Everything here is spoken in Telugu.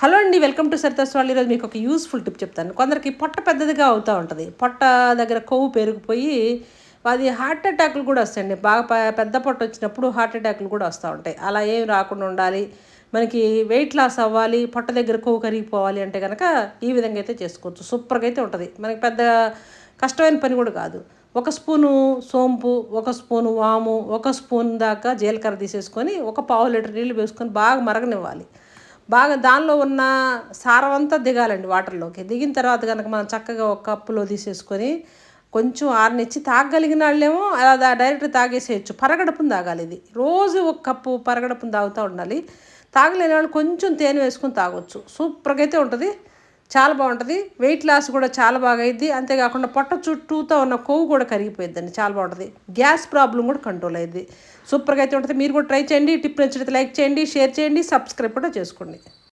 హలో అండి, వెల్కమ్ టు సరితస్ వాళ్ళు. ఈరోజు మీకు ఒక యూస్ఫుల్ టిప్ చెప్తాను. కొందరికి పొట్ట పెద్దదిగా అవుతూ ఉంటుంది. పొట్ట దగ్గర కొవ్వు పెరిగిపోయి అది హార్ట్ అటాక్లు కూడా వస్తాయండి. బాగా పెద్ద పొట్ట వచ్చినప్పుడు హార్ట్ అటాక్లు కూడా వస్తూ ఉంటాయి. అలా ఏం రాకుండా ఉండాలి, మనకి వెయిట్ లాస్ అవ్వాలి, పొట్ట దగ్గర కొవ్వు కరిగిపోవాలి అంటే కనుక ఈ విధంగా అయితే చేసుకోవచ్చు. సూపర్గా అయితే ఉంటుంది. మనకి పెద్ద కష్టమైన పని కూడా కాదు. ఒక స్పూను సోంపు, ఒక స్పూను వాము, ఒక స్పూన్ దాకా జీలకర్ర తీసేసుకొని ఒక పావు లీటర్ నీళ్ళు వేసుకొని బాగా మరగనివ్వాలి. బాగా దానిలో ఉన్న సారం అంతా దిగాలండి వాటర్లోకి. దిగిన తర్వాత కనుక మనం చక్కగా ఒక కప్పులో తీసేసుకొని కొంచెం ఆరనిచ్చి తాగగలిగిన వాళ్ళేమో అలా డైరెక్ట్ తాగేసేయచ్చు. పరగడుపున తాగాలి. ఇది రోజు ఒక కప్పు పరగడుపున తాగుతూ ఉండాలి. తాగలేని వాళ్ళు కొంచెం తేనె వేసుకొని తాగొచ్చు. సూపర్గా అయితే ఉంటుంది. చాలా బాగుంటుంది. వెయిట్ లాస్ కూడా చాలా బాగా అయింది. అంతేకాకుండా పొట్ట చుట్టూతో ఉన్న కొవ్వు కూడా కరిగిపోయిద్దండి. చాలా బాగుంటుంది. గ్యాస్ ప్రాబ్లం కూడా కంట్రోల్ అయ్యింది. సూపర్గా అయితే ఉంటుంది. మీరు కూడా ట్రై చేయండి. టిప్ నచ్చినట్లయితే లైక్ చేయండి, షేర్ చేయండి, సబ్స్క్రైబ్ కూడా చేసుకోండి.